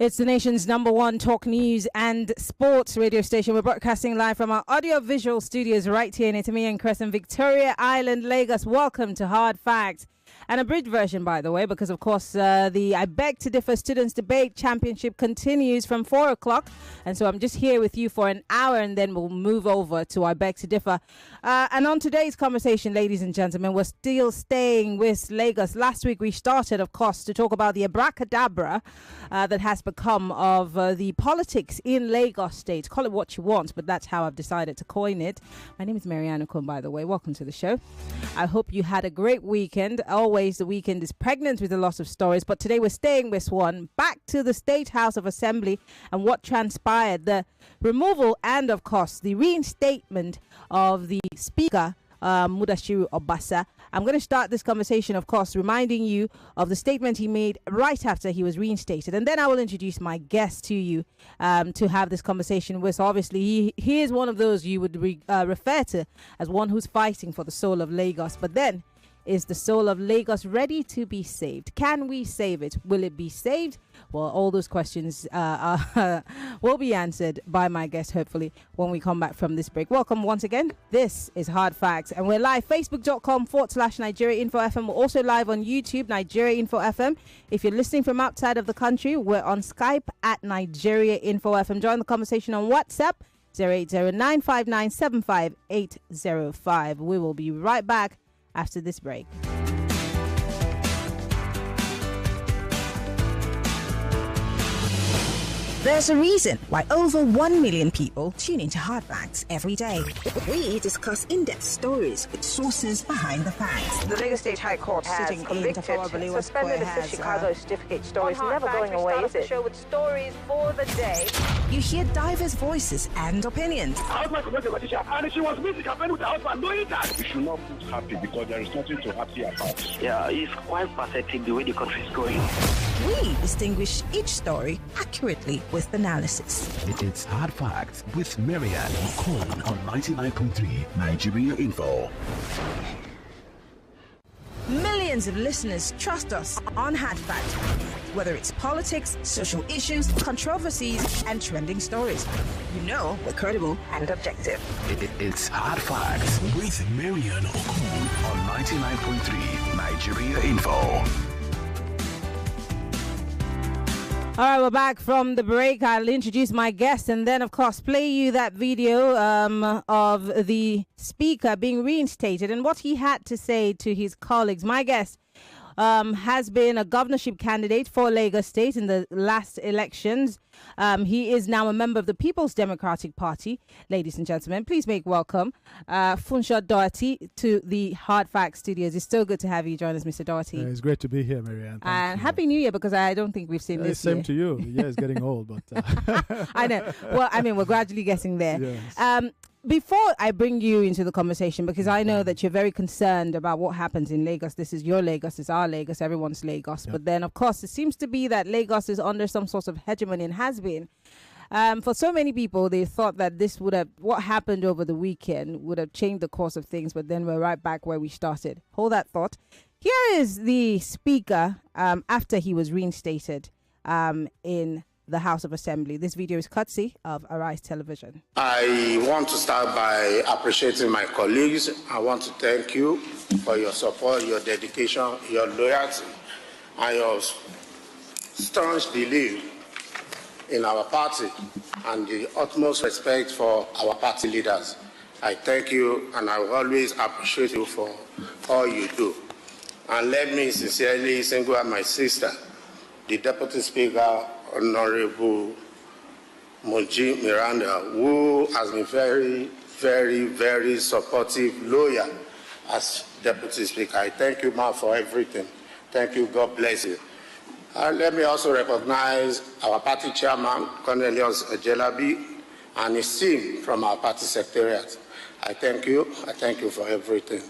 It's the nation's #1 talk news and sports radio station. We're broadcasting live from our audio-visual studios right here in Itami and Crescent, Victoria Island, Lagos. Welcome to Hard Facts. And a bridge version, by the way, because, of course, the I Beg to Differ Students Debate Championship continues from 4 o'clock. And so I'm just here with you for an hour, and then we'll move over to I Beg to Differ. And on today's conversation, ladies and gentlemen, we're still staying with Lagos. Last week, we started, of course, to talk about the abracadabra that has become of the politics in Lagos State. Call it what you want, but that's how I've decided to coin it. My name is Maryann Okon, by the way. Welcome to the show. I hope you had a great weekend. Always the weekend is pregnant with a lot of stories, but today we're staying with one. Back to the State House of Assembly and what transpired, the removal and, of course, the reinstatement of the Speaker, Mudashiru Obasa. I'm going to start this conversation, of course, reminding you of the statement he made right after he was reinstated. And then I will introduce my guest to you to have this conversation with. Obviously, he is one of those you would refer to as one who's fighting for the soul of Lagos. But then, is the soul of Lagos ready to be saved? Can we save it? Will it be saved? Well, all those questions will be answered by my guest, hopefully, when we come back from this break. Welcome once again. This is Hard Facts, and we're live, facebook.com/Nigeria Info FM. We're also live on YouTube, Nigeria Info FM. If you're listening from outside of the country, we're on Skype at Nigeria Info FM. Join the conversation on WhatsApp, 080-959-75805. We will be right back after this break. There's a reason why over 1 million people tune into Hard Facts every day. We discuss in-depth stories with sources behind the facts. The Lagos State High Court has convicted, suspended the Chicago certificate story. It's never going away, is it? Show with stories for the day. You hear diverse voices and opinions. And she was meeting her friend with her husband, knowing that. You should not be happy because there is nothing to happy about. Yeah, it's quite pathetic the way the country is going. We distinguish each story accurately with analysis. It's Hard Facts with Maryann Okon on 99.3 Nigeria Info. Millions of listeners trust us on Hard Facts, whether it's politics, social issues, controversies, and trending stories. You know we're credible and objective. It's Hard Facts with Maryann Okon on 99.3 Nigeria Info. All right, we're back from the break. I'll introduce my guest and then, of course, play you that video of the Speaker being reinstated and what he had to say to his colleagues. My guest has been a governorship candidate for Lagos State in the last elections. He is now a member of the People's Democratic Party. Ladies and gentlemen, please make welcome Funso Doherty to the Hard Facts studios. It's so good to have you join us, Mr. Doherty. It's great to be here, Maryann. And Happy New Year, because I don't think we've seen this same year. to you. Yeah, it's getting old, but... I know. Well, I mean, we're gradually getting there. Yes. Before I bring you into the conversation, because I know that you're very concerned about what happens in Lagos. This is your Lagos, it's our Lagos, everyone's Lagos. Yep. But then, of course, it seems to be that Lagos is under some sort of hegemony and has been. For so many people, they thought that this would have, what happened over the weekend would have changed the course of things, but then we're right back where we started. Hold that thought. Here is the Speaker after he was reinstated in the House of Assembly. This video is courtesy of Arise Television. I want to start by appreciating my colleagues. I want to thank you for your support, your dedication, your loyalty, and your staunch belief in our party and the utmost respect for our party leaders. I thank you, and I will always appreciate you for all you do. And let me sincerely single out my sister, the Deputy Speaker, Honorable Moji Miranda, who has been very, very, very supportive, loyal as Deputy Speaker. I thank you, ma'am, for everything. Thank you. God bless you. Let me also recognize our party chairman, Cornelius Jelabi, and his team from our party secretariat. I thank you. I thank you for everything.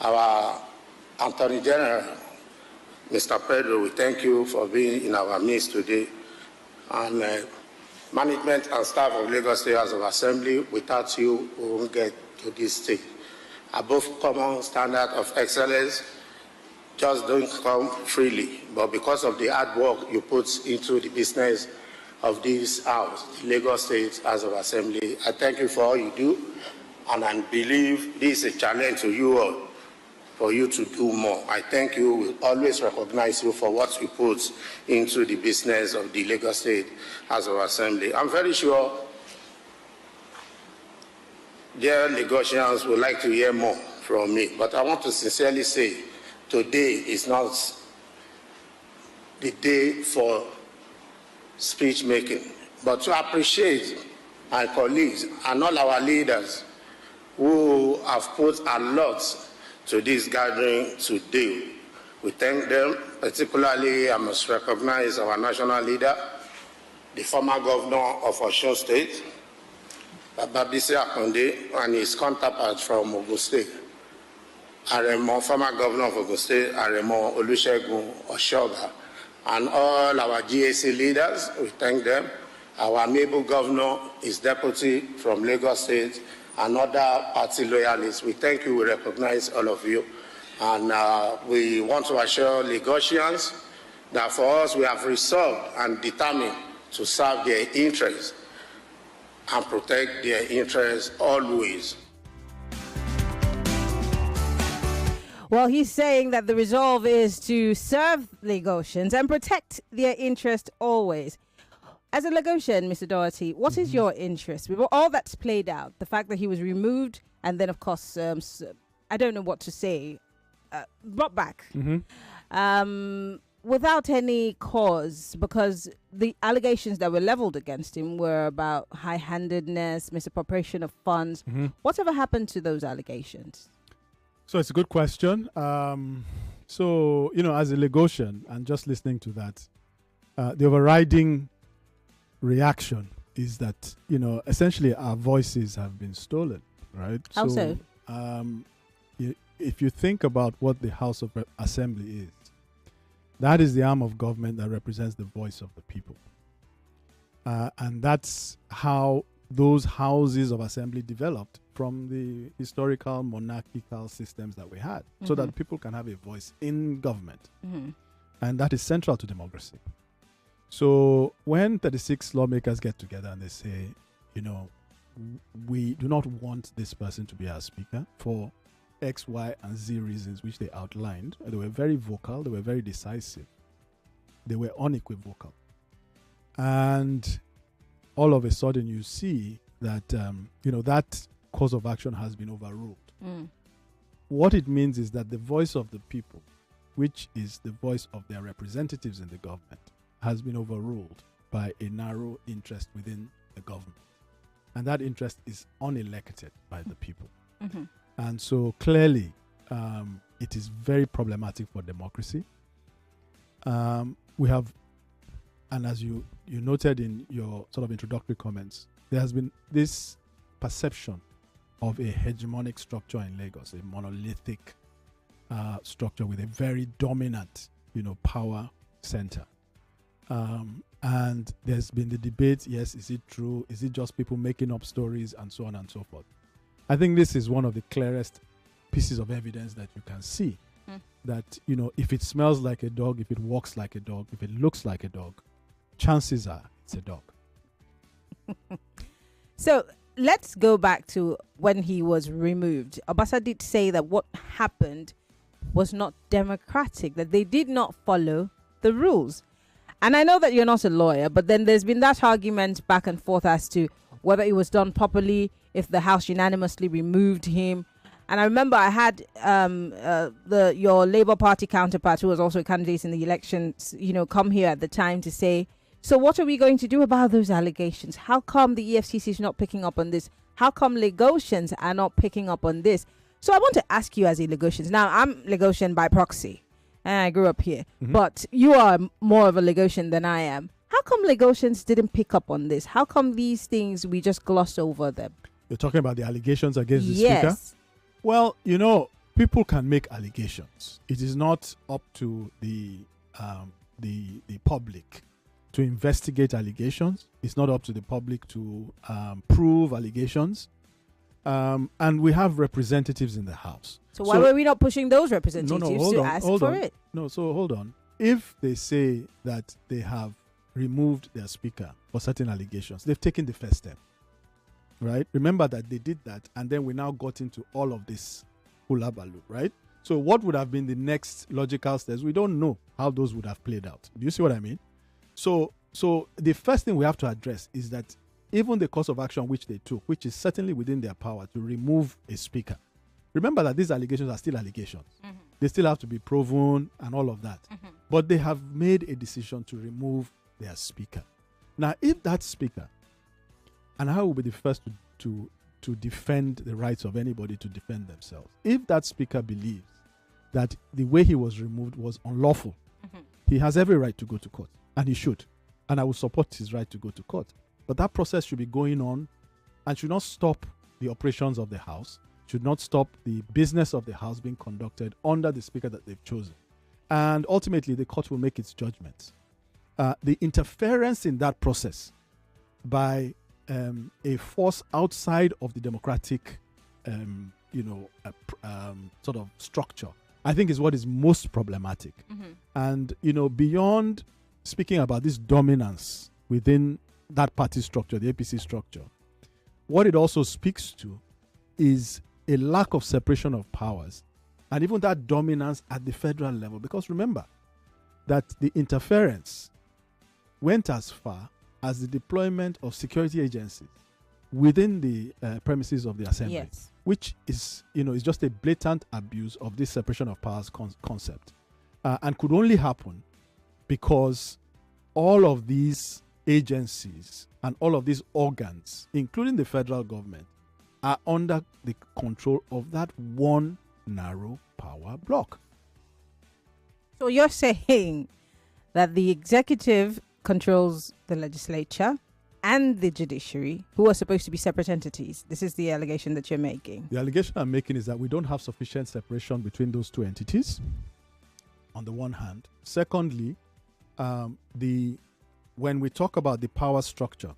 Our Attorney General, Mr. Pedro, we thank you for being in our midst today. And management and staff of Lagos State House of Assembly, without you, we won't get to this stage. Above common standard of excellence, just don't come freely. But because of the hard work you put into the business of this House, the Lagos State House of Assembly. I thank you for all you do, and I believe this is a challenge to you all for you to do more. I thank you. We always recognize you for what you put into the business of the Lagos State House of Assembly. I'm very sure dear Lagosians would like to hear more from me, but I want to sincerely say today is not the day for speech making, but to appreciate my colleagues and all our leaders who have put a lot to this gathering today. We thank them. Particularly, I must recognize our national leader, the former governor of Osun State, Bababisi Akonde, and his counterpart from Ogun State, Aremo, former governor of Ogun State, Aremo Olusegun Oshoba, and all our GAC leaders. We thank them. Our amiable governor, his deputy from Lagos State, and other party loyalists. We thank you. We recognize all of you. And we want to assure Lagosians that for us, we have resolved and determined to serve their interests and protect their interests always. Well, he's saying that the resolve is to serve Lagosians and protect their interest always. As a Lagosian, Mr. Doherty, what is your interest? With all that's played out, the fact that he was removed and then, of course, I don't know what to say, brought back without any cause, because the allegations that were leveled against him were about high-handedness, misappropriation of funds. Whatever happened to those allegations? So it's a good question. So, as a Lagosian, and just listening to that, the overriding reaction is that, essentially our voices have been stolen, right? How so? If you think about what the House of Assembly is, that is the arm of government that represents the voice of the people. And that's how those houses of assembly developed from the historical monarchical systems that we had, so that people can have a voice in government. And that is central to democracy. So when 36 lawmakers get together and they say, we do not want this person to be our speaker for X, Y, and Z reasons, which they outlined, they were very vocal, they were very decisive, they were unequivocal. And all of a sudden you see that, that course of action has been overruled. What it means is that the voice of the people, which is the voice of their representatives in the government, has been overruled by a narrow interest within the government. And that interest is unelected by the people. And so clearly, it is very problematic for democracy. We have, and as you noted in your sort of introductory comments, there has been this perception of a hegemonic structure in Lagos, a monolithic structure with a very dominant, power center. And there's been the debate, yes, is it true? Is it just people making up stories and so on and so forth? I think this is one of the clearest pieces of evidence that you can see that, if it smells like a dog, if it walks like a dog, if it looks like a dog, chances are it's a dog. So let's go back to when he was removed. Obasa did say that what happened was not democratic, that they did not follow the rules. And I know that you're not a lawyer, but then there's been that argument back and forth as to whether it was done properly, if the House unanimously removed him. And I remember I had your Labour Party counterpart, who was also a candidate in the elections, come here at the time to say, so what are we going to do about those allegations? How come the EFCC is not picking up on this? How come Lagosians are not picking up on this? So I want to ask you as a Lagosian. Now, I'm Lagosian by proxy, and I grew up here. But you are more of a Lagosian than I am. How come Lagosians didn't pick up on this? How come these things, we just glossed over them? You're talking about the allegations against the speaker? Well, people can make allegations. It is not up to the public to investigate allegations. It's not up to the public to prove allegations. And we have representatives in the House. So why were we not pushing those representatives to ask for it? No, so hold on. If they say that they have removed their speaker for certain allegations. They've taken the first step, right? Remember that they did that, and then we now got into all of this hullabaloo, right? So what would have been the next logical steps? We don't know how those would have played out. Do you see what I mean? So the first thing we have to address is that even the course of action which they took, which is certainly within their power to remove a speaker. Remember that these allegations are still allegations. Mm-hmm. They still have to be proven and all of that. Mm-hmm. But they have made a decision to remove their speaker. Now, if that speaker, and I will be the first to defend the rights of anybody to defend themselves, if that speaker believes that the way he was removed was unlawful, he has every right to go to court, and he should. And I will support his right to go to court. But that process should be going on and should not stop the operations of the House, should not stop the business of the House being conducted under the speaker that they've chosen. And ultimately, the court will make its judgments. The interference in that process by a force outside of the democratic, sort of structure, I think is what is most problematic. Mm-hmm. And, beyond speaking about this dominance within that party structure, the APC structure, what it also speaks to is a lack of separation of powers and even that dominance at the federal level. Because remember that the interference went as far as the deployment of security agencies within the premises of the assembly, yes, which is, is just a blatant abuse of this separation of powers concept, and could only happen because all of these agencies and all of these organs, including the federal government, are under the control of that one narrow power block. So you're saying that the executive controls the legislature and the judiciary, who are supposed to be separate entities. This is the allegation that you're making. The allegation I'm making is that we don't have sufficient separation between those two entities, on the one hand. Secondly, when we talk about the power structure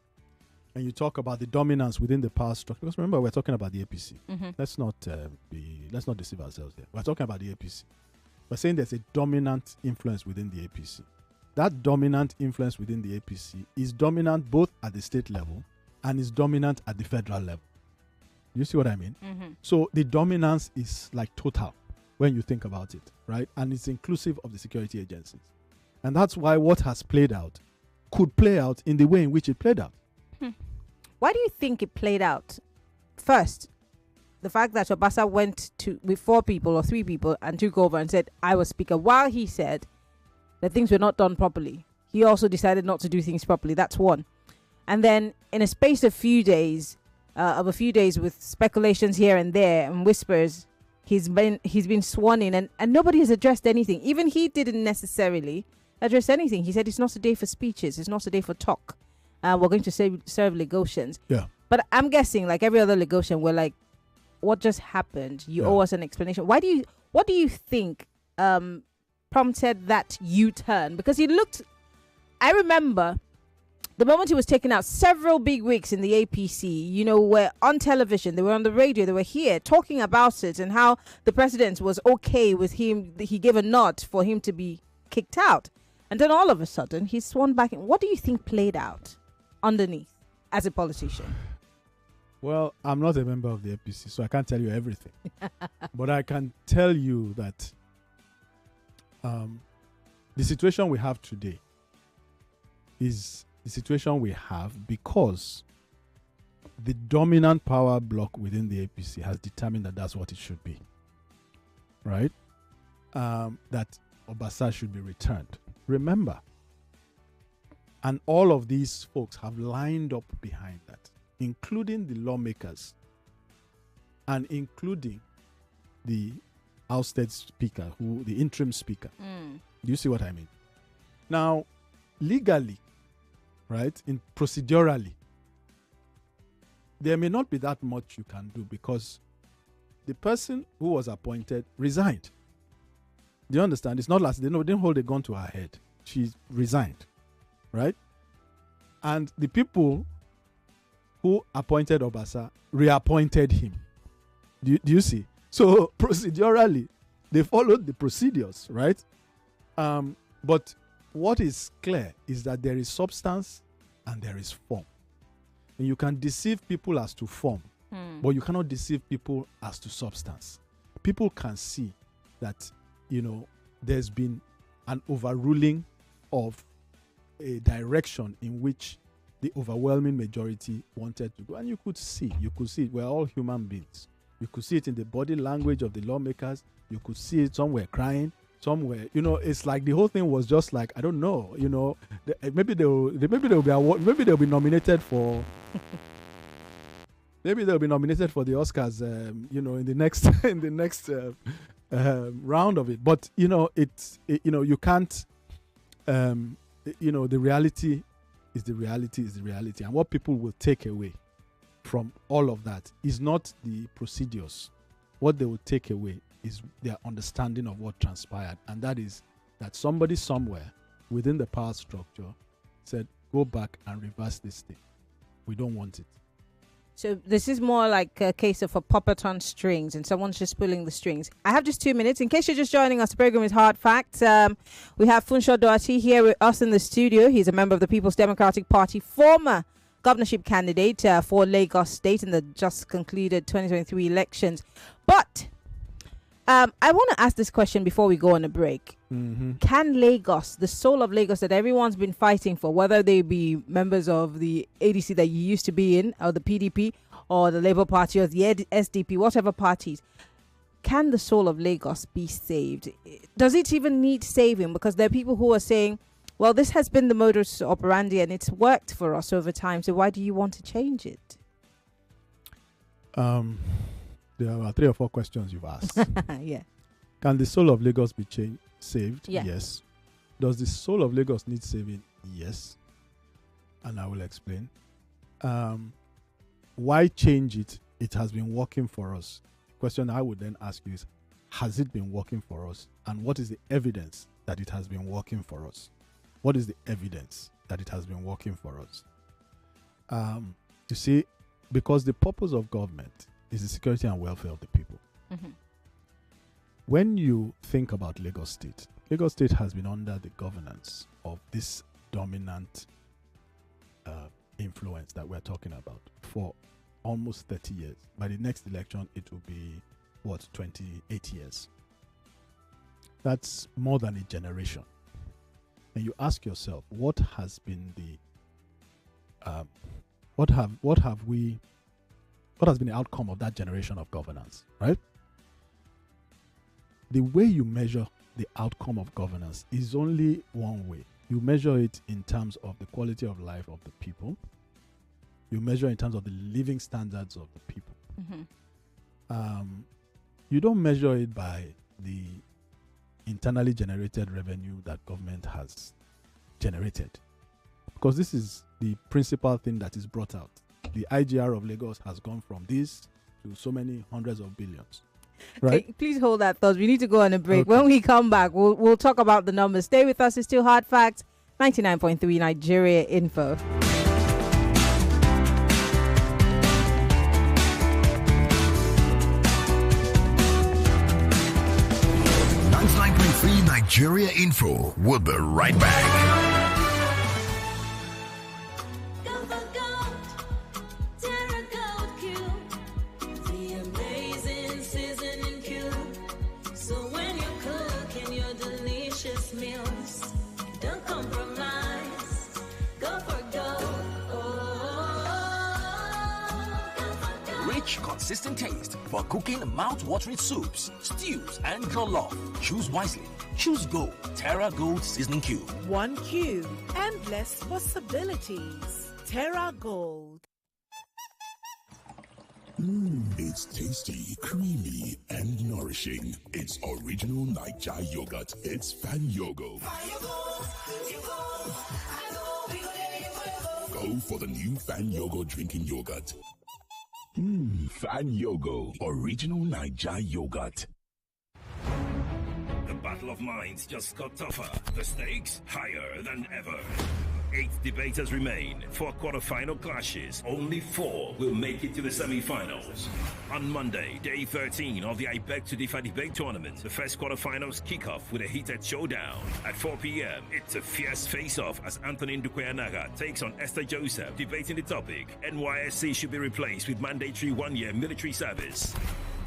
and you talk about the dominance within the power structure, because remember we're talking about the APC. Mm-hmm. Let's not deceive ourselves here. We're talking about the APC. We're saying there's a dominant influence within the APC. That dominant influence within the APC is dominant both at the state level and is dominant at the federal level. You see what I mean? Mm-hmm. So the dominance is like total when you think about it, right? And it's inclusive of the security agencies. And that's why what has played out could play out in the way in which it played out. Why do you think it played out? First, the fact that Obasa went with 4 people or 3 people and took over and said, I was speaker, while he said that things were not done properly. He also decided not to do things properly. That's one. And then in a space of a few days with speculations here and there and whispers, he's been sworn in and nobody has addressed anything. Even he didn't necessarily address anything. He said it's not a day for speeches. It's not a day for talk. We're going to serve Lagosians. Yeah. But I'm guessing, like every other Lagosian, we're like, what just happened? You owe us an explanation. What do you think prompted that U-turn? Because I remember the moment he was taken out, several big wigs in the APC, were on television, they were on the radio, they were here talking about it and how the president was okay with him. He gave a nod for him to be kicked out. And then all of a sudden, he's sworn back in. What do you think played out underneath as a politician? Well, I'm not a member of the APC, so I can't tell you everything. But I can tell you that the situation we have today is the situation we have because the dominant power block within the APC has determined that that's what it should be. Right? That Obasa should be returned. Remember, and all of these folks have lined up behind that, including the lawmakers and including the ousted speaker, the interim speaker. Do you see what I mean? Now, legally, right, procedurally, there may not be that much you can do because the person who was appointed resigned. Do you understand? It's not like they didn't hold a gun to her head. She resigned, right? And the people who appointed Obasa reappointed him. Do you see? So procedurally, they followed the procedures, right? But what is clear is that there is substance and there is form. And you can deceive people as to form, but you cannot deceive people as to substance. People can see that, there's been an overruling of a direction in which the overwhelming majority wanted to go. And you could see it. We're all human beings. You could see it in the body language of the lawmakers. You could see it somewhere crying, somewhere, it's like the whole thing was just like, I don't know, maybe they'll be nominated for maybe they'll be nominated for the Oscars, in the next round of it. But you can't, the reality is the reality, and what people will take away from all of that is not the procedures. What they will take away is their understanding of what transpired, and that is that somebody somewhere within the power structure said, go back and reverse this thing. We don't want it. So this is more like a case of a puppet on strings, and someone's just pulling the strings. I have just 2 minutes. In case you're just joining us, the program is Hard Facts. We have Funso Doherty here with us in the studio. He's a member of the People's Democratic Party, former governorship candidate for Lagos State in the just concluded 2023 elections. But I want to ask this question before we go on a break. Can Lagos, the soul of Lagos that everyone's been fighting for, whether they be members of the ADC that you used to be in, or the PDP, or the Labour Party, or the SDP, whatever parties, can the soul of Lagos be saved? Does it even need saving? Because there are people who are saying, well, this has been the modus operandi and it's worked for us over time, so why do you want to change it? There are 3 or 4 questions you've asked. Yeah. Can the soul of Lagos be saved? Yeah. Yes. Does the soul of Lagos need saving? Yes. And I will explain. Why change it? It has been working for us. The question I would then ask you is, has it been working for us? And what is the evidence that it has been working for us? What is the evidence that it has been working for us? You see, because the purpose of government is the security and welfare of the people. When you think about Lagos State has been under the governance of this dominant influence that we're talking about for almost 30 years. By the next election, it will be, 28 years. That's more than a generation. And you ask yourself, what has been the what has been the outcome of that generation of governance, right? The way you measure the outcome of governance is only one way. You measure it in terms of the quality of life of the people. You measure in terms of the living standards of the people. You don't measure it by the internally generated revenue that government has generated, because this is the principal thing that is brought out. The IGR of Lagos has gone from this to so many hundreds of billions. Right? Okay, please hold that thought. We need to go on a break. Okay. When we come back, we'll talk about the numbers. Stay with us. It's still Hard Facts, 99.3 Nigeria Info. Nigeria Info. We'll be right back. Consistent taste for cooking mouth-watering soups, stews, and jollof. Choose wisely. Choose Gold. Terra Gold Seasoning Cube. 1 cube. Endless possibilities. Terra Gold. It's tasty, creamy, and nourishing. It's original Niger yogurt. It's Fan Yogo. Go for the new Fan Yogo drinking yogurt. Fan Yogo, original Niger yogurt. The battle of minds just got tougher. The stakes higher than ever. 8 debaters remain. 4 quarter-final clashes. Only 4 will make it to the semi-finals. On Monday, day 13 of the I Beg to Differ debate tournament, the first quarter-finals kick off with a heated showdown. At 4 p.m., it's a fierce face-off as Anthony Ndukwayanaga takes on Esther Joseph, debating the topic, NYSC should be replaced with mandatory 1-year military service.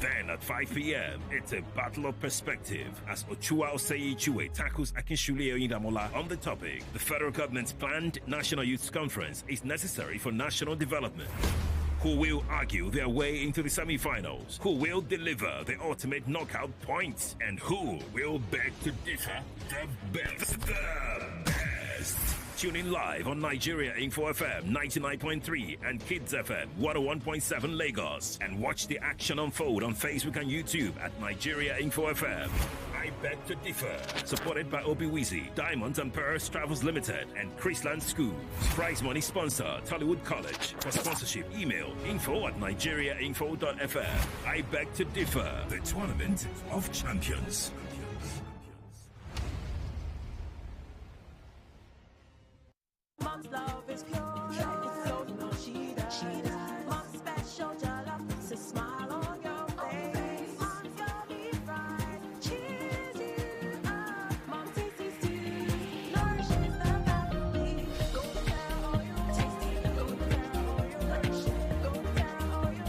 Then at 5 p.m., it's a battle of perspective as Ochua Osei-Ichue tackles Akinshule Oyindamola on the topic. The federal government's planned National Youth Conference is necessary for national development. Who will argue their way into the semi-finals? Who will deliver the ultimate knockout points? And who will beg to differ the best? The best! Tune in live on Nigeria Info FM 99.3 and Kids FM 101.7 Lagos. And watch the action unfold on Facebook and YouTube at Nigeria Info FM. I Beg to Differ. Supported by Obiwizi, Diamonds and Pearls Travels Limited, and Chrisland Schools. Prize money sponsor, Tollywood College. For sponsorship, email info@nigeriainfo.fm. I Beg to Differ. The Tournament of Champions. Mom's love is pure. It's so no she does. Mom's special jollof. It's a smile on your face. Mom's yummy fries. Cheers you up. Mom's tasty stew. Nourishes the family. Golden Terra oil. Tasty. Golden Terra oil. Nourishing. Golden Terra oil.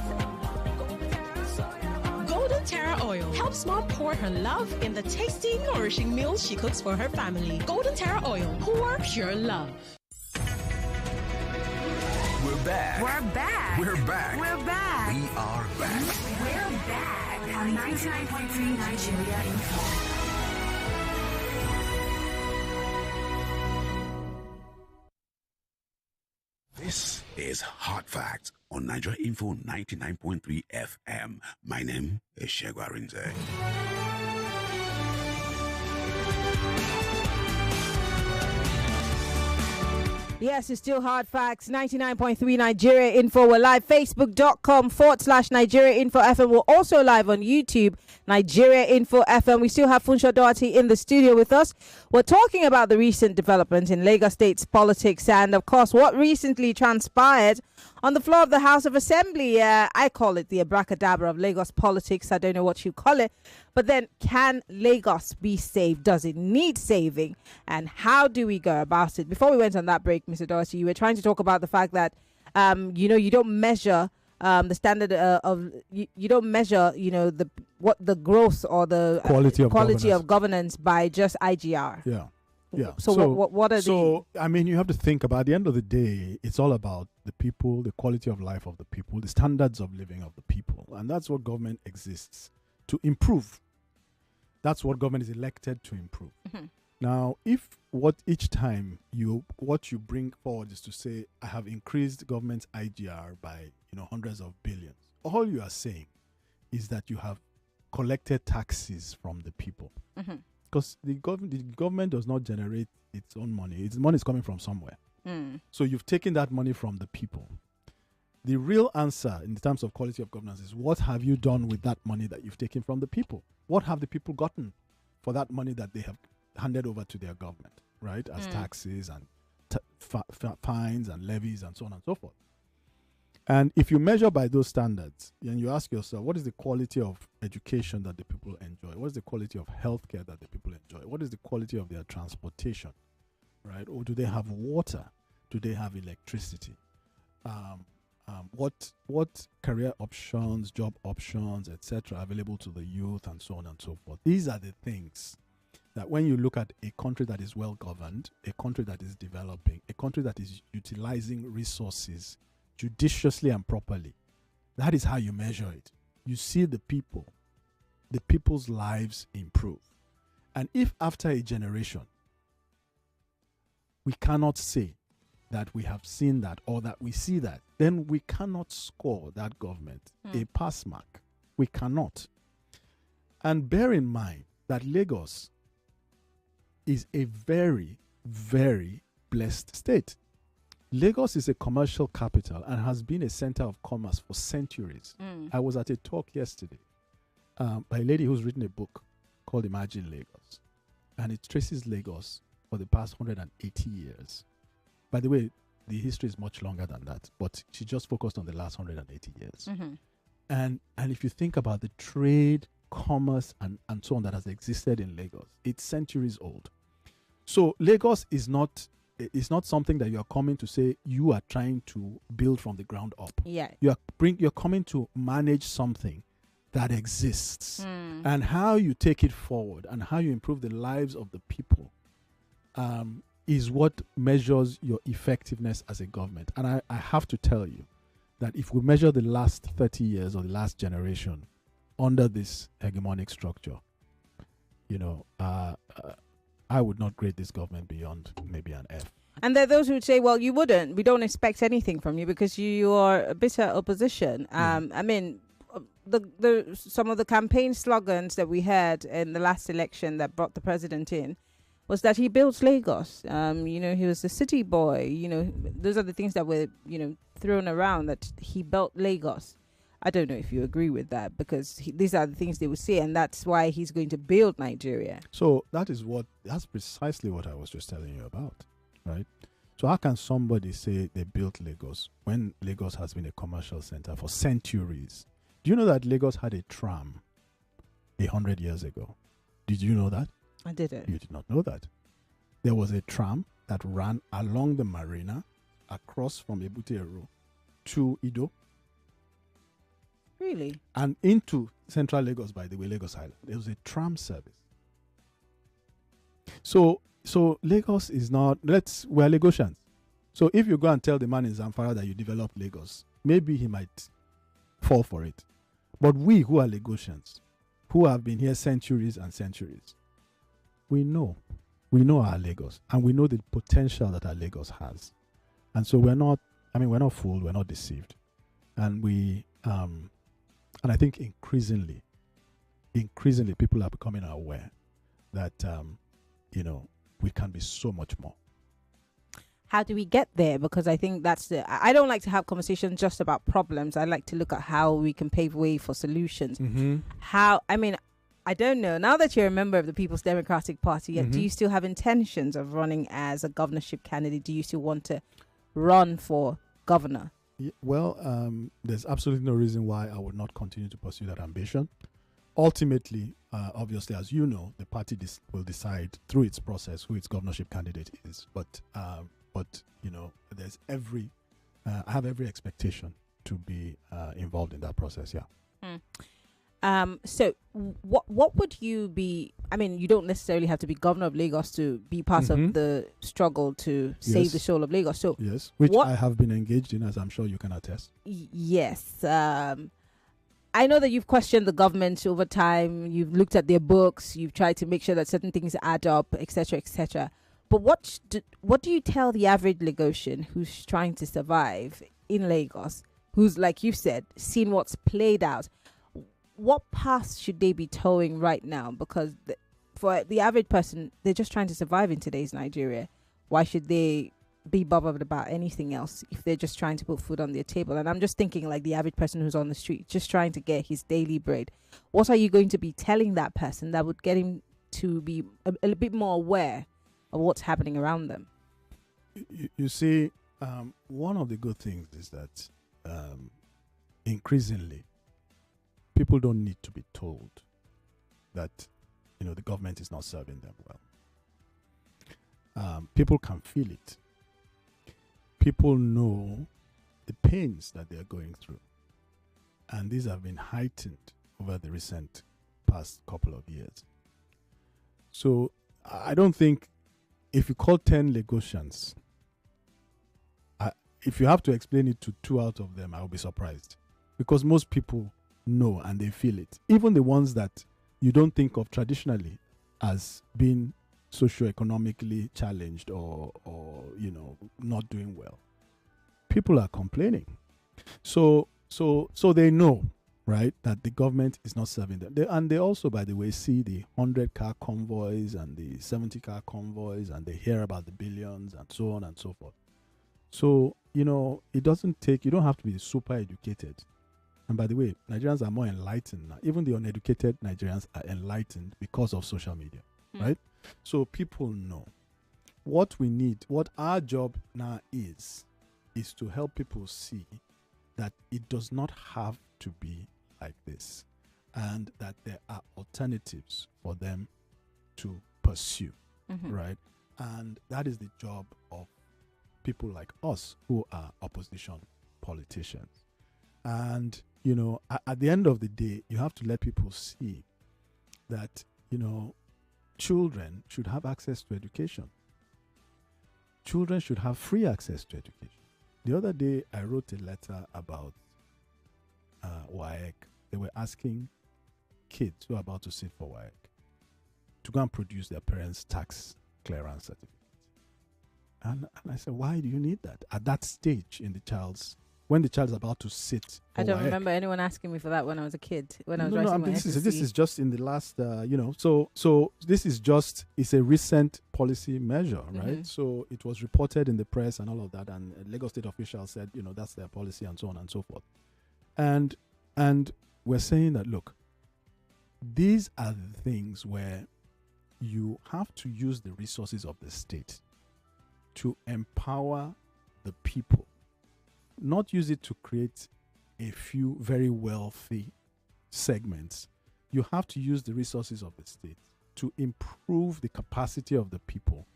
Golden Terra soya oil. Golden Terra oil helps mom pour her love in the tasty, nourishing meals she cooks for her family. Golden Terra oil. Pour pure love. We're back. We're back. We're back. We're back. We are back. We're back on 99.3 Nigeria Info. This is Hard Facts on Nigeria Info 99.3 FM. My name is Shegwa Rinze. Yes, it's still Hard Facts, 99.3 Nigeria Info. We're live, facebook.com/Nigeria Info FM. We're also live on YouTube, Nigeria Info FM. We still have Funso Doherty in the studio with us. We're talking about the recent development in Lagos State's politics and, of course, what recently transpired on the floor of the House of Assembly. I call it the abracadabra of Lagos politics. I don't know what you call it. But then, can Lagos be saved? Does it need saving? And how do we go about it? Before we went on that break, Mr. Doherty, you were trying to talk about the fact that, you don't measure the standard of, you don't measure, the growth or the quality of governance by just IGR. Yeah. Yeah. So what are the... So, you have to think about, at the end of the day, it's all about the people, the quality of life of the people, the standards of living of the people. And that's what government exists to improve. That's what government is elected to improve. Mm-hmm. Now, if each time what you bring forward is to say, I have increased government's IGR by, hundreds of billions, all you are saying is that you have collected taxes from the people. Mm-hmm. Because the government does not generate its own money. Its money is coming from somewhere. Mm. So you've taken that money from the people. The real answer in terms of quality of governance is, what have you done with that money that you've taken from the people? What have the people gotten for that money that they have handed over to their government, right? As taxes and fines and levies and so on and so forth. And if you measure by those standards, and you ask yourself, what is the quality of education that the people enjoy? What is the quality of healthcare that the people enjoy? What is the quality of their transportation, right? Or do they have water? Do they have electricity? What career options, job options, etc., are available to the youth, and so on and so forth? These are the things that when you look at a country that is well governed, a country that is developing, a country that is utilizing resources judiciously and properly, that is how you measure it. You see the people's lives improve. And if after a generation we cannot say that we have seen that or that we see that, then we cannot score that government a pass mark. We cannot. And bear in mind that Lagos is a very, very blessed state. Lagos is a commercial capital and has been a center of commerce for centuries. I was at a talk yesterday by a lady who's written a book called Imagine Lagos. And it traces Lagos for the past 180 years. By the way, the history is much longer than that, but she just focused on the last 180 years. Mm-hmm. And if you think about the trade, commerce, and so on that has existed in Lagos, it's centuries old. So Lagos is not something that you are coming to say you are trying to build from the ground up. Yeah. You're coming to manage something that exists, and how you take it forward and how you improve the lives of the people is what measures your effectiveness as a government. And I have to tell you that if we measure the last 30 years or the last generation under this hegemonic structure, I would not grade this government beyond maybe an F. And there are those who would say, well, you wouldn't. We don't expect anything from you because you are a bitter opposition. I mean, some of the campaign slogans that we heard in the last election that brought the president in was that he built Lagos. He was a city boy. Those are the things that were, thrown around, that he built Lagos. I don't know if you agree with that, because these are the things they would say, and that's why he's going to build Nigeria. So that's precisely what I was just telling you about, right? So how can somebody say they built Lagos when Lagos has been a commercial center for centuries? Do you know that Lagos had a tram 100 years ago? Did you know that? I didn't. You did not know that. There was a tram that ran along the marina, across from Ebute-Ero to Ido. Really? And into central Lagos, by the way, Lagos Island. There was a tram service. So Lagos is not, we're Lagosians. So if you go and tell the man in Zamfara that you developed Lagos, maybe he might fall for it. But we who are Lagosians, who have been here centuries and centuries, we know our Lagos, and we know the potential that our Lagos has. And so we're not fooled, we're not deceived. And and I think increasingly people are becoming aware that, we can be so much more. How do we get there? Because I think I don't like to have conversations just about problems. I like to look at how we can pave way for solutions. Mm-hmm. I don't know. Now that you're a member of the People's Democratic Party, do you still have intentions of running as a governorship candidate? Do you still want to run for governor? Well, there's absolutely no reason why I would not continue to pursue that ambition. Ultimately, obviously, as you know, the party will decide through its process who its governorship candidate is. But there's I have every expectation to be involved in that process. Yeah. So what would you be? I mean, you don't necessarily have to be governor of Lagos to be part of the struggle to save the soul of Lagos. So yes, which I have been engaged in, as I'm sure you can attest. Yes. I know that you've questioned the government over time. You've looked at their books. You've tried to make sure that certain things add up, etc., etc. But what do you tell the average Lagosian who's trying to survive in Lagos, who's, like you said, seen what's played out? What path should they be towing right now? Because for the average person, they're just trying to survive in today's Nigeria. Why should they be bothered about anything else if they're just trying to put food on their table? And I'm just thinking like the average person who's on the street, just trying to get his daily bread. What are you going to be telling that person that would get him to be a bit more aware of what's happening around them? You see, one of the good things is that increasingly, people don't need to be told that, the government is not serving them well. People can feel it. People know the pains that they're going through. And these have been heightened over the recent past couple of years. So I don't think if you call 10 Lagosians, if you have to explain it to 2 out of them, I'll be surprised. Because most people know and they feel it. Even the ones that you don't think of traditionally as being socioeconomically challenged or not doing well. People are complaining. So they know, right, that the government is not serving them. And they also, by the way, see the 100-car convoys and the 70-car convoys, and they hear about the billions and so on and so forth. So, it doesn't take, you don't have to be super educated. And by the way, Nigerians are more enlightened now. Even the uneducated Nigerians are enlightened because of social media, right? So people know. what we need, what our job now is to help people see that it does not have to be like this, and that there are alternatives for them to pursue, right? And that is the job of people like us who are opposition politicians. And, you know, at the end of the day, you have to let people see that, you know, children should have access to education. Children should have free access to education. The other day, I wrote a letter about WAEC. They were asking kids who are about to sit for WAEC to go and produce their parents' tax clearance certificate. And I said, why do you need that at that stage in the child's, when the child is about to sit for I don't WAEC? remember anyone asking me for that when I was a kid. When I was I writing mean, my this is just in the last, you know, so this is just, it's a recent policy measure, right? So it was reported in the press and all of that, and Lagos State officials said, you know, that's their policy and so on and so forth. And we're saying that, look, these are the things where you have to use the resources of the state to empower the people, not use it to create a few very wealthy segments. You have to use the resources of the state to improve the capacity of the people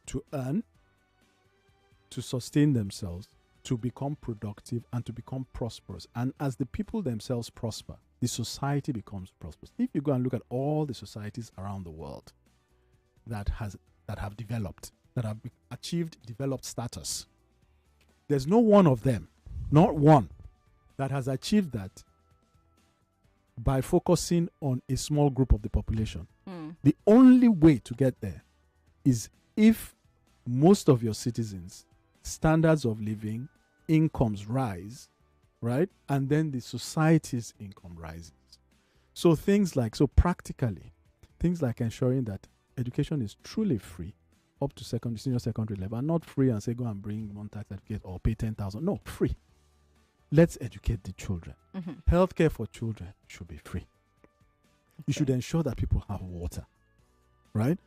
to earn, to sustain themselves, to become productive, and to become prosperous. And as the people themselves prosper, the society becomes prosperous. If you go and look at all the societies around the world that have developed, that have achieved developed status, there's no one of them, not one, that has achieved that by focusing on a small group of the population. The only way to get there is if most of your citizens' standards of living, incomes rise, right? And then the society's income rises. So practically, things like ensuring that education is truly free up to senior secondary level, and not free and say go and bring one tax certificate or pay 10,000. No, free. Let's educate the children. Healthcare for children should be free. You should ensure that people have water, right?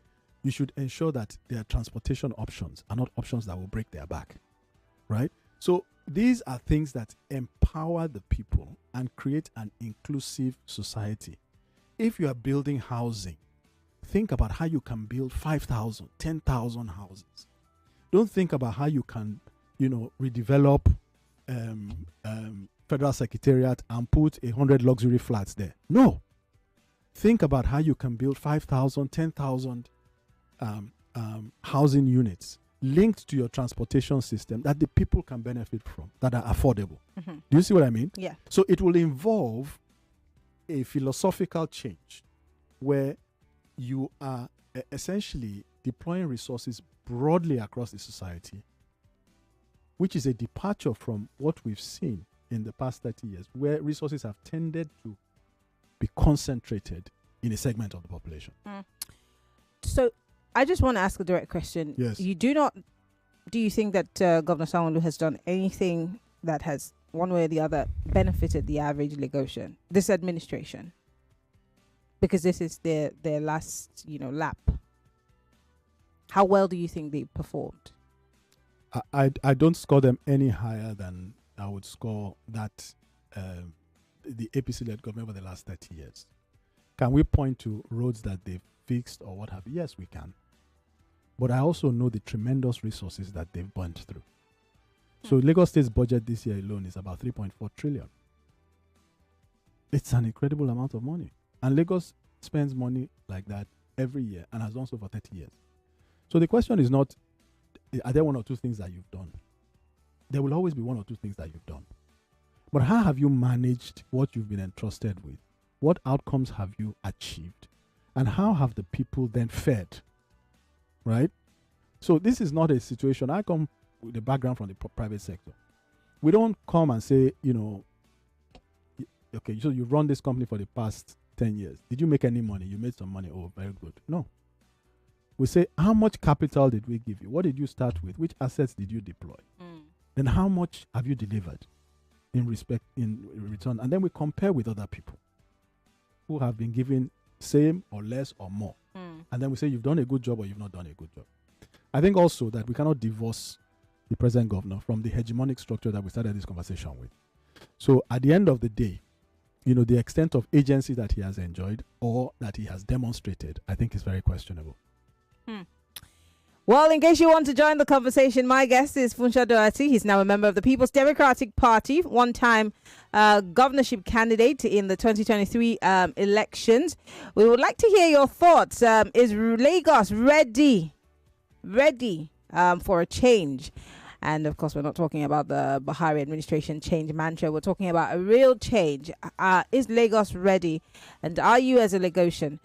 You should ensure that their transportation options are not options that will break their back, right? So these are things that empower the people and create an inclusive society. If you are building housing, think about how you can build 5,000, 10,000 houses. Don't think about how you can, redevelop Federal Secretariat and put 100 luxury flats there. No. Think about how you can build 5,000, 10,000 housing units linked to your transportation system that the people can benefit from, that are affordable. Do you see what I mean? Yeah. So it will involve a philosophical change where you are essentially deploying resources broadly across the society, which is a departure from what we've seen in the past 30 years, where resources have tended to be concentrated in a segment of the population. So I just want to ask a direct question. Yes. Do you think that Governor Sanwo-Olu has done anything that has, one way or the other, benefited the average Lagosian, this administration? Because this is their last, lap. How well do you think they performed? I don't score them any higher than I would score that the APC-led government over the last 30 years. Can we point to roads that they've fixed or what have you? Yes, we can. But I also know the tremendous resources that they've burnt through. So Lagos State's budget this year alone is about 3.4 trillion. It's an incredible amount of money. And Lagos spends money like that every year and has done so for 30 years. So the question is not, are there one or two things that you've done? There will always be one or two things that you've done. But how have you managed what you've been entrusted with? What outcomes have you achieved? And how have the people then fared? Right? So this is not a situation. I come with a background from the private sector. We don't come and say, okay, so you've run this company for the past 10 years. Did you make any money? You made some money. Oh, very good. No. We say, how much capital did we give you? What did you start with? Which assets did you deploy? Then how much have you delivered in return? And then we compare with other people who have been given same or less or more. And then we say you've done a good job or you've not done a good job. I think also that we cannot divorce the present governor from the hegemonic structure that we started this conversation with. So at the end of the day, the extent of agency that he has enjoyed or that he has demonstrated, I think is very questionable. Well, in case you want to join the conversation, my guest is Funso Doherty. He's now a member of the People's Democratic Party, one-time governorship candidate in the 2023 elections. We would like to hear your thoughts. Is Lagos ready for a change? And of course, we're not talking about the Buhari administration change mantra. We're talking about a real change. Is Lagos ready? And are you, as a Lagosian,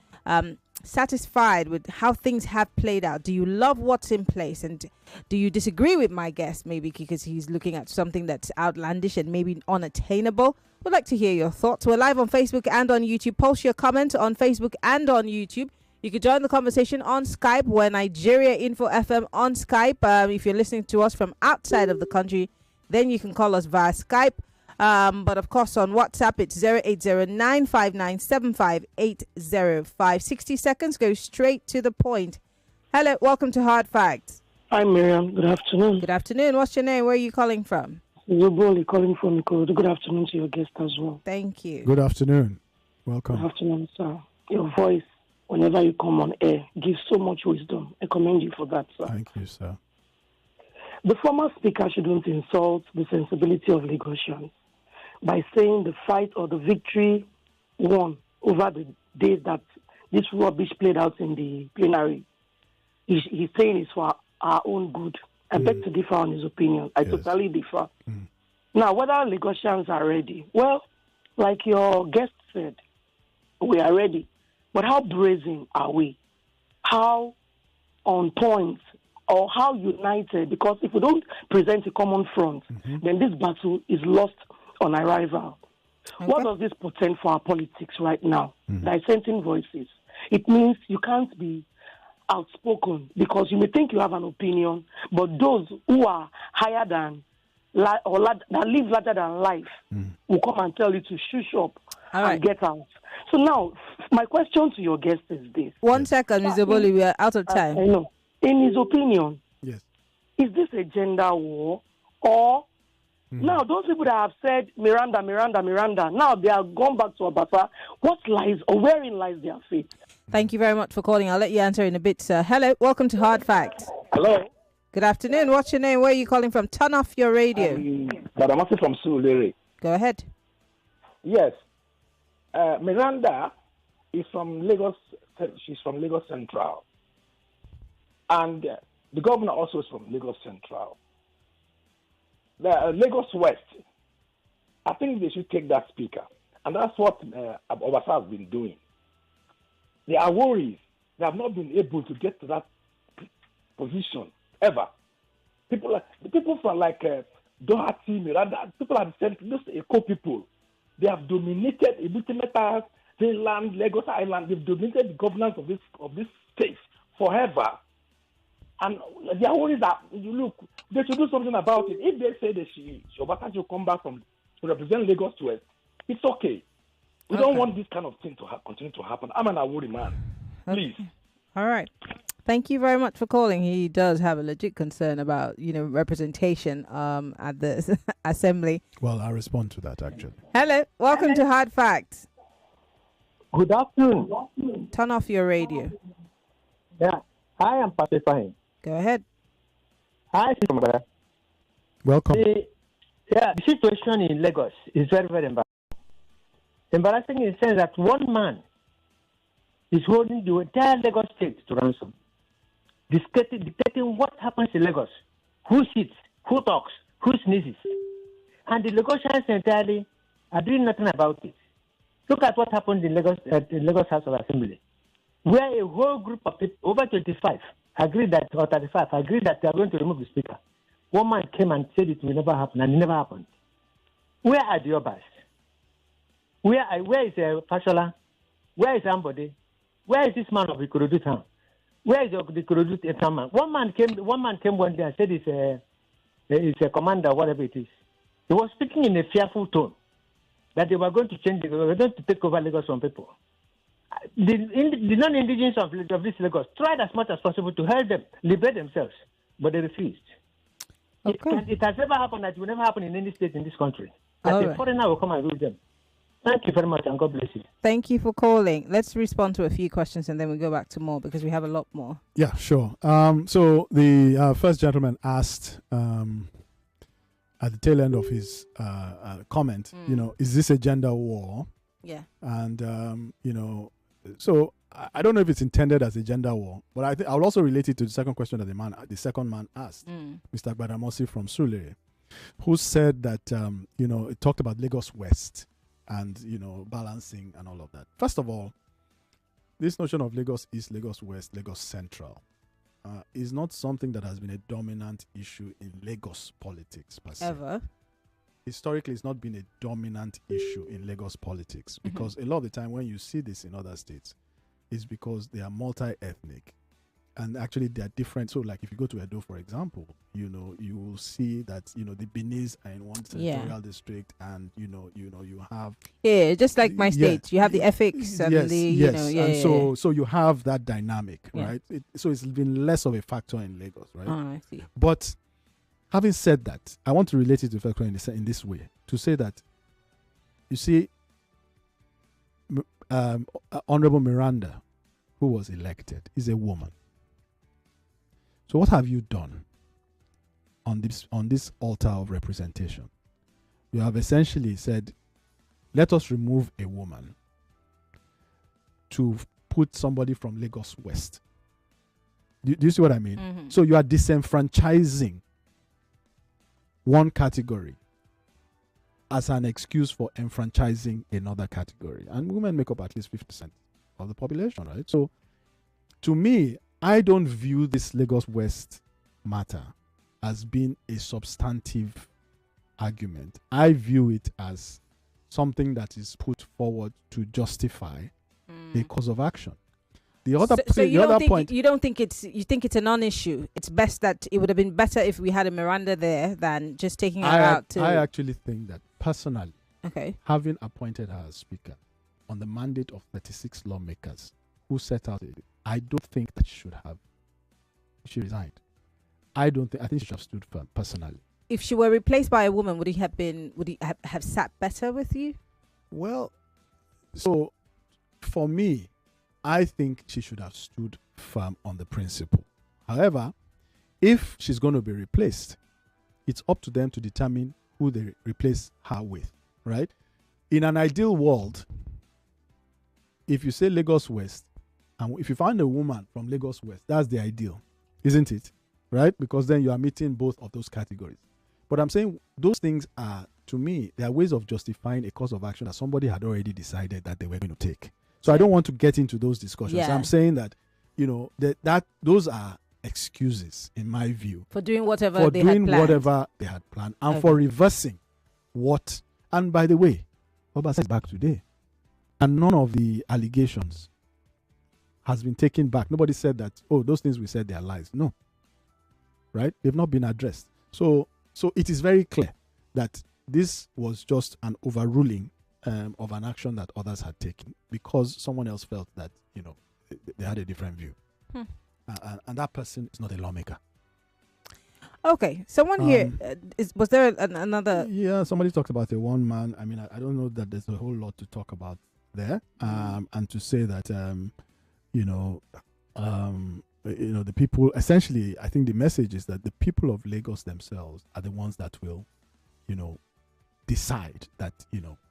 satisfied with how things have played out? Do you love what's in place? And do you disagree with my guest, maybe because he's looking at something that's outlandish and maybe unattainable? We'd like to hear your thoughts. We're live on Facebook and on YouTube. Post your comment on Facebook and on YouTube. You can join the conversation on Skype. We're Nigeria Info FM on Skype. If you're listening to us from outside of the country, then you can call us via Skype. But of course, on WhatsApp, it's 08095975805. 60 seconds, go straight to the point. Hello, welcome to Hard Facts. Hi, Maryann. Good afternoon. Good afternoon. What's your name? Where are you calling from? Zoboli calling from Ikorodu. Good afternoon to your guest as well. Thank you. Good afternoon. Welcome. Good afternoon, sir. Your voice, whenever you come on air, gives so much wisdom. I commend you for that, sir. Thank you, sir. The former speaker shouldn't insult the sensibility of Lagosians by saying the fight or the victory won over the days that this rubbish played out in the plenary. He's saying it's for our own good. I beg to differ on his opinion. I totally differ. Now, whether Lagosians are ready, well, like your guest said, we are ready. But how brazen are we? How on point or how united? Because if we don't present a common front, then this battle is lost on arrival. Okay. What does this portend for our politics right now? Dissenting voices. It means you can't be outspoken because you may think you have an opinion, but those who are higher than that live larger than life will come and tell you to shush up and get out. So now, my question to your guest is this. 1 second, Mr. Boli, we are out of time. I know. In his opinion, yes, is this a gender war or now those people that have said Miranda, now they are gone back to Abasa. What lies or wherein lies their fate? Thank you very much for calling. I'll let you answer in a bit, sir. Hello, welcome to Hard Facts. Hello. Good afternoon. What's your name? Where are you calling from? Turn off your radio. Badamasi from Surulere. Go ahead. Yes. Miranda is from Lagos. She's from Lagos Central. And the governor also is from Lagos Central. Lagos West, I think they should take that speaker. And that's what Obasa has been doing. There are worries. They have not been able to get to that position ever. People from Doherty, Miranda, people have sent those eco people. They have dominated Ibutimetas, Finland, Lagos Island. They've dominated the governance of this state forever. And their worries are, look, they should do something about it. If they say that Obasa should come back to represent Lagos West, it's okay. We don't want this kind of thing to continue to happen. I'm an Awuri man. Please. All right. Thank you very much for calling. He does have a legit concern about, representation at the assembly. Well, I'll respond to that, actually. Hello. Welcome to Hard Facts. Good afternoon. Turn off your radio. Yeah, I am pacifying. Go ahead. Hi, brother. Welcome. The situation in Lagos is very, very embarrassing. Embarrassing in the sense that one man is holding the entire Lagos state to ransom, dictating what happens in Lagos, who sits, who talks, who sneezes. And the Lagosians entirely are doing nothing about it. Look at what happened in Lagos House of Assembly, where a whole group of people, over 25, agreed that, or 35, agreed that they are going to remove the speaker. One man came and said it will never happen, and it never happened. Where are the others? Where is Fashola? Where is Ambode? Where is this man of Ikorodu town? Where is the Ikorodu town man? One man came one day and said it's a commander, whatever it is. He was speaking in a fearful tone that they were going to change, they were going to take over Lagos from people. The non-indigenous of this Lagos tried as much as possible to help them liberate themselves, but they refused. Okay. It has never happened. That will never happen in any state in this country. That All a right. foreigner will come and rule them. Thank you very much, and God bless you. Thank you for calling. Let's respond to a few questions and then we'll go back to more because we have a lot more. Yeah, sure. So the first gentleman asked at the tail end of his comment, is this a gender war? Yeah. And, so I don't know if it's intended as a gender war, but I think I'll also relate it to the second question that the second man asked, Mr. Gbadamosi from Sulere, who said that, it talked about Lagos West and, balancing and all of that. First of all, this notion of Lagos East, Lagos West, Lagos Central is not something that has been a dominant issue in Lagos politics per se. Ever? Historically, it's not been a dominant issue in Lagos politics because a lot of the time when you see this in other states, it's because they are multi-ethnic and actually they are different. So like if you go to Edo, for example, you will see that, the Benis are in one territorial district and, you have... Yeah, just like my state. You have the ethics and So you have that dynamic, right? So it's been less of a factor in Lagos, right? Oh, I see. But having said that, I want to relate it to the factor in this way, to say that, you see, Honorable Miranda, who was elected, is a woman. So what have you done on this altar of representation? You have essentially said, let us remove a woman to put somebody from Lagos West. Do you see what I mean? Mm-hmm. So you are disenfranchising one category as an excuse for enfranchising another category. And women make up at least 50% of the population, right? So to me, I don't view this Lagos West matter as being a substantive argument. I view it as something that is put forward to justify a cause of action. The other point, you think it's a non-issue. It's best that it would have been better if we had a Miranda there than just taking her out. I actually think that personally, okay, having appointed her as speaker on the mandate of 36 lawmakers who set out, I don't think that she resigned. I think she should have stood firm personally. If she were replaced by a woman, would he have sat better with you? Well, so for me, I think she should have stood firm on the principle. However, if she's going to be replaced, it's up to them to determine who they replace her with, right? In an ideal world, if you say Lagos West, and if you find a woman from Lagos West, that's the ideal, isn't it? Right? Because then you are meeting both of those categories. But I'm saying those things are, to me, they are ways of justifying a course of action that somebody had already decided that they were going to take. So I don't want to get into those discussions. Yeah. I'm saying that, that those are excuses, in my view, for doing whatever they had planned, and for reversing what. And by the way, Obasa is back today, and none of the allegations has been taken back. Nobody said that, those things we said they are lies. No. Right? They've not been addressed. So it is very clear that this was just an overruling of an action that others had taken because someone else felt that, they had a different view. And that person is not a lawmaker. Okay. Someone here, was there another? Yeah, somebody talked about a one man. I mean, I don't know that there's a whole lot to talk about there. And to say that, the people, essentially, I think the message is that the people of Lagos themselves are the ones that will, decide that,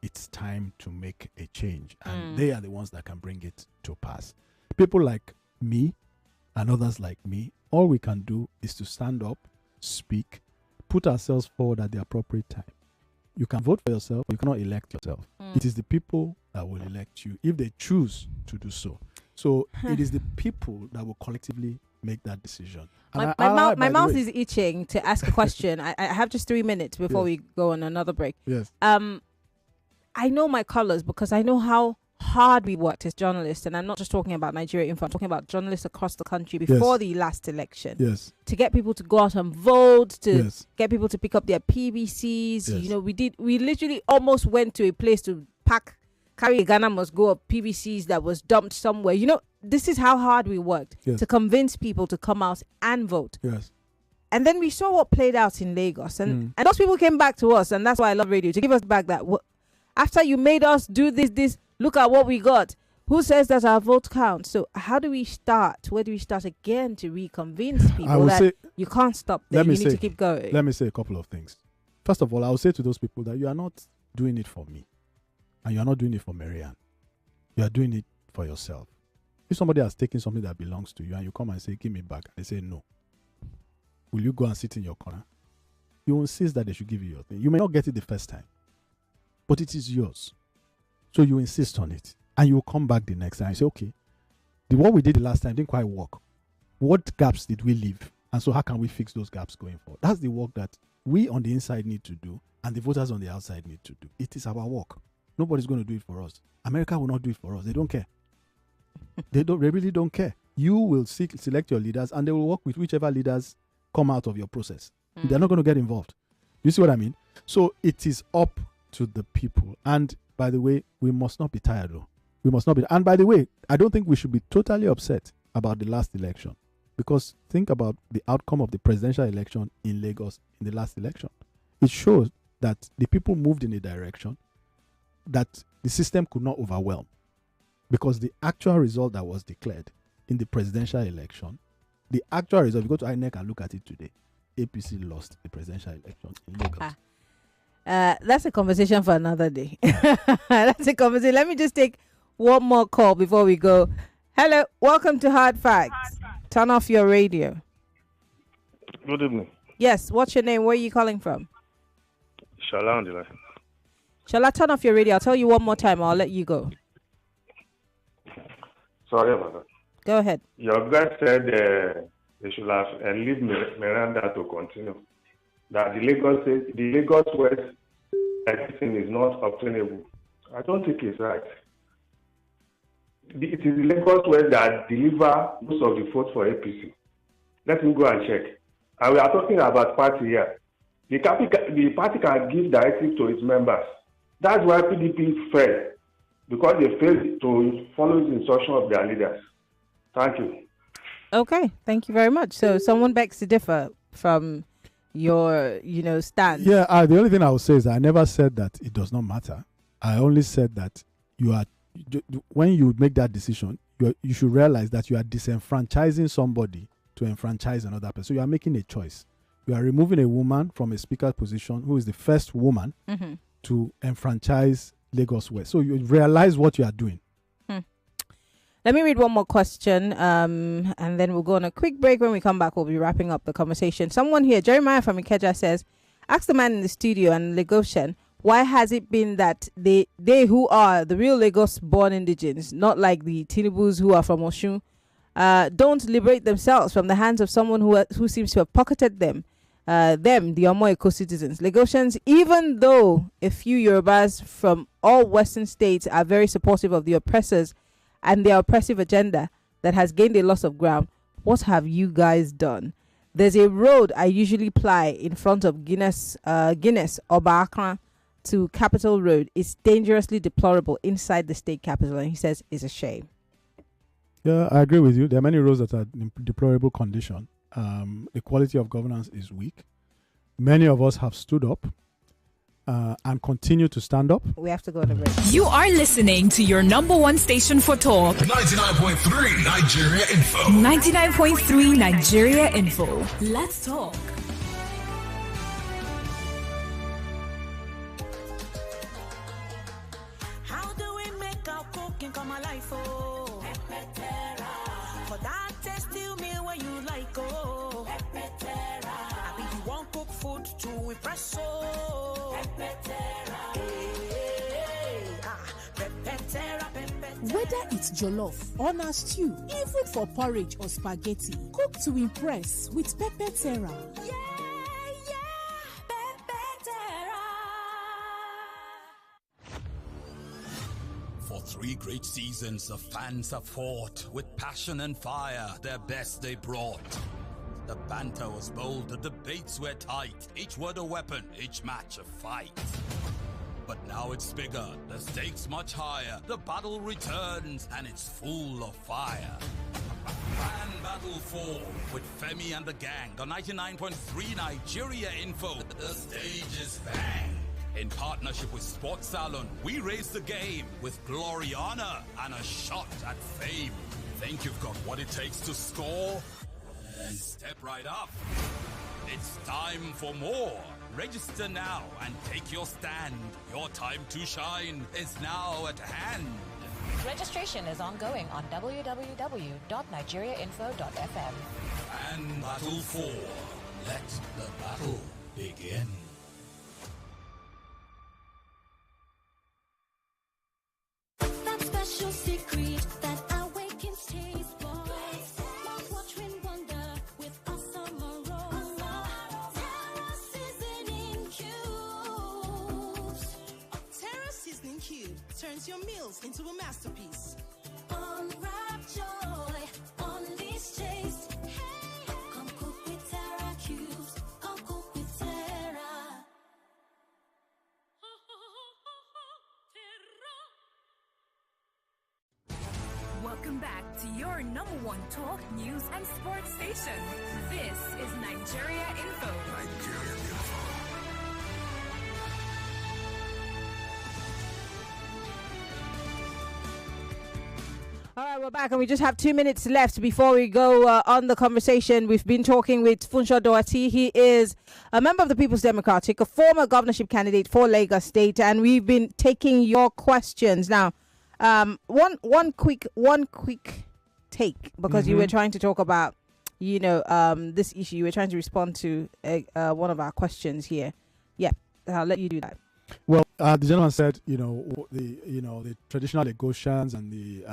it's time to make a change. And they are the ones that can bring it to pass. People like me and others like me, all we can do is to stand up, speak, put ourselves forward at the appropriate time. You can vote for yourself, you cannot elect yourself. It is the people that will elect you if they choose to do so. So it is the people that will collectively make that decision. My mouth is itching to ask a question. I have just 3 minutes before we go on another break. Yes. I know my colors because I know how hard we worked as journalists, and I'm not just talking about Nigeria Info, I'm talking about journalists across the country before the last election. Yes. To get people to go out and vote, to Yes. get people to pick up their PVCs. Yes. We literally almost went to a place to pack carry a Ghana must go of PVCs that was dumped somewhere. You know, this is how hard we worked to convince people to come out and vote. Yes. And then we saw what played out in Lagos. And those people came back to us. And that's why I love radio, to give us back that after you made us do this, look at what we got. Who says that our vote counts? So how do we start? Where do we start again to reconvince people that you can't stop there? You need to keep going. Let me say a couple of things. First of all, I will say to those people that you are not doing it for me. And you are not doing it for Maryann. You are doing it for yourself. If somebody has taken something that belongs to you and you come and say, give me back, and they say no, will you go and sit in your corner? You insist that they should give you your thing. You may not get it the first time, but it is yours. So you insist on it. And you will come back the next time and say, okay, what we did the last time didn't quite work. What gaps did we leave? And so how can we fix those gaps going forward? That's the work that we on the inside need to do and the voters on the outside need to do. It is our work. Nobody's going to do it for us. America will not do it for us. They don't care. They really don't care. You will select your leaders and they will work with whichever leaders come out of your process. They're not going to get involved. You see what I mean? So it is up to the people. And by the way, we must not be tired though. We must not be. And by the way, I don't think we should be totally upset about the last election, because think about the outcome of the presidential election in Lagos in the last election. It shows that the people moved in a direction that the system could not overwhelm, because the actual result that was declared in the presidential election, the actual result, if you go to INEC and look at it today, APC lost the presidential election in Lagos. That's a conversation for another day. That's a conversation. Let me just take one more call before we go. Hello, welcome to Hard Facts. Turn off your radio. Good evening. Yes, what's your name? Where are you calling from? Shala on the line. Shall I turn off your radio? I'll tell you one more time. I'll let you go. Sorry about that. Go ahead. Your guy said they should have leave Miranda to continue. That the Lagos West everything is not obtainable. I don't think it's right. It is the Lagos West that deliver most of the votes for APC. Let me go and check. And we are talking about party here. The party can give directive to its members. That's why PDP failed, because they failed to follow the instruction of their leaders. Thank you. Okay, thank you very much. So someone begs to differ from your, stand. Yeah, the only thing I will say is I never said that it does not matter. I only said that when you make that decision, you should realize that you are disenfranchising somebody to enfranchise another person. So you are making a choice. You are removing a woman from a speaker position who is the first woman to enfranchise Lagos West. So you realize what you are doing. Let me read one more question, and then we'll go on a quick break. When we come back, we'll be wrapping up the conversation. Someone here, Jeremiah from Ikeja, says, ask the man in the studio and Lagosian, why has it been that they who are the real Lagos-born indigenes, not like the Tinubus who are from Oshun, don't liberate themselves from the hands of someone who seems to have pocketed them, the Omo-Eko citizens? Lagosians, even though a few Yorubas from all Western states are very supportive of the oppressors and their oppressive agenda that has gained a loss of ground, what have you guys done? There's a road I usually ply in front of Guinness Oba to Capitol Road. It's dangerously deplorable inside the state capital, and he says it's a shame. Yeah, I agree with you. There are many roads that are in deplorable condition. The quality of governance is weak. Many of us have stood up and continue to stand up. We have to go to break. You are listening to your number one station for talk. 99.3 Nigeria Info. 99.3 Nigeria Info. Let's talk. How do we make our cooking come alive? Oh, for that tasty meal where you like, oh, I mean, you want cook food to impress, oh. Whether it's jollof or na stew, even for porridge or spaghetti, cook to impress with Pepper Terra. For 3 great seasons, the fans have fought with passion and fire, their best they brought. The banter was bold, the debates were tight, each word a weapon, each match a fight. but now it's bigger, the stakes much higher. The battle returns, and it's full of fire. Fan Battle 4 with Femi and the gang on 99.3 Nigeria Info. The stage is bang. In partnership with Sports Salon, we raise the game with Gloriana and a shot at fame. Think you've got what it takes to score? Then step right up. It's time for more. Register now and take your stand. Your time to shine is now at hand. Registration is ongoing on www.nigeriainfo.fm. And Battle 4. Let the battle begin. That special secret that awakens taste buds. Watch when wonder with awesome aroma. Terra seasoning cubes. Terra Seasoning Cube turns your meals into a masterpiece. Unwrap joy, unleash taste. Hey, come cook with Terra cubes. Come cook with Terra. Welcome back to your number one talk, news, and sports station. This is Nigeria Info. Nigeria Info. All right, we're back, and we just have 2 minutes left before we go on the conversation. We've been talking with Funso Doherty. He is a member of the People's Democratic, a former governorship candidate for Lagos State, and we've been taking your questions. Now, one quick take, because you were trying to talk about, this issue. You were trying to respond to one of our questions here. Yeah, I'll let you do that. Well, the gentleman said, the traditional Lagosians and the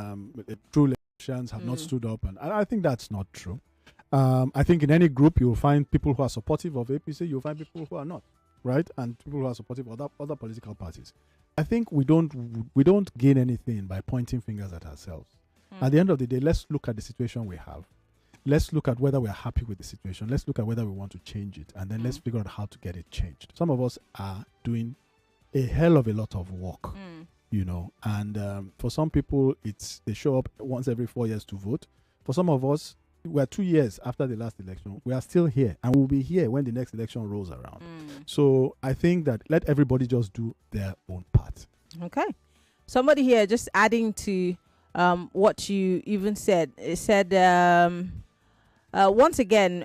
true Lagosians have not stood up, and I think that's not true. I think in any group you'll find people who are supportive of APC, you'll find people who are not, right, and people who are supportive of other political parties. I think we don't gain anything by pointing fingers at ourselves. At the end of the day, let's look at the situation we have. Let's look at whether we're happy with the situation. Let's look at whether we want to change it, and then let's figure out how to get it changed. Some of us are doing a hell of a lot of work, and for some people they show up once every 4 years to vote. For some of us, we're 2 years after the last election. We are still here, and we'll be here when the next election rolls around. So I think that let everybody just do their own part. Okay. Somebody here just adding to what you even said. It said, once again,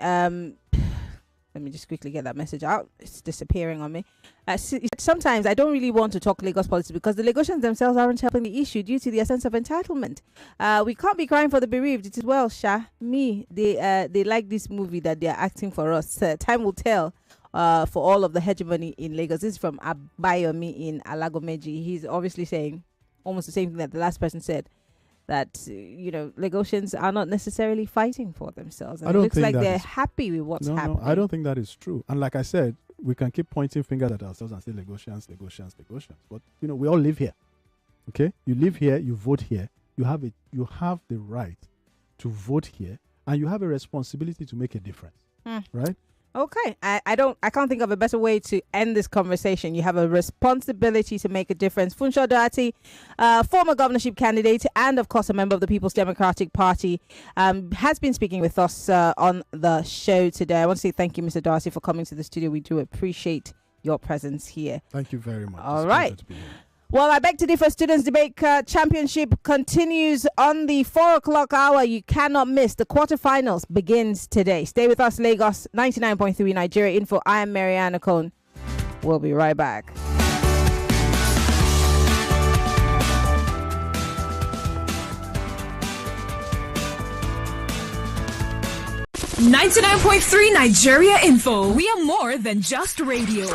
let me just quickly get that message out. It's disappearing on me. Sometimes I don't really want to talk Lagos politics because the Lagosians themselves aren't helping the issue due to their sense of entitlement. We can't be crying for the bereaved. It is well, they like this movie that they are acting for us. Time will tell for all of the hegemony in Lagos. This is from Abayomi in Alagomeji. He's obviously saying almost the same thing that the last person said, that Lagosians are not necessarily fighting for themselves. And it looks like they're happy with what's happening. No, I don't think that is true. And like I said, we can keep pointing fingers at ourselves and say Lagosians. But we all live here. Okay? You live here, you vote here, you have the right to vote here, and you have a responsibility to make a difference. Right? Okay, I can't think of a better way to end this conversation. You have a responsibility to make a difference. Funso Doherty, former governorship candidate and of course a member of the People's Democratic Party, has been speaking with us on the show today. I want to say thank you, Mr. Doherty, for coming to the studio. We do appreciate your presence here. Thank you very much. All right. Well, I beg to differ. Students Debate Championship continues on the 4 o'clock hour. You cannot miss. The quarterfinals begins today. Stay with us, Lagos 99.3 Nigeria Info. I am Maryann Okon. We'll be right back. 99.3 Nigeria Info. We are more than just radio.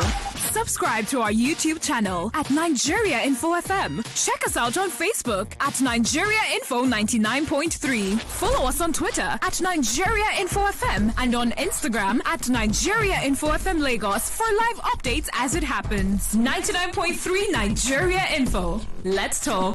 Subscribe to our YouTube channel at Nigeria Info FM. Check us out on Facebook at Nigeria Info 99.3. Follow us on Twitter at Nigeria Info FM and on Instagram at Nigeria Info FM Lagos for live updates as it happens. 99.3 Nigeria Info. Let's talk.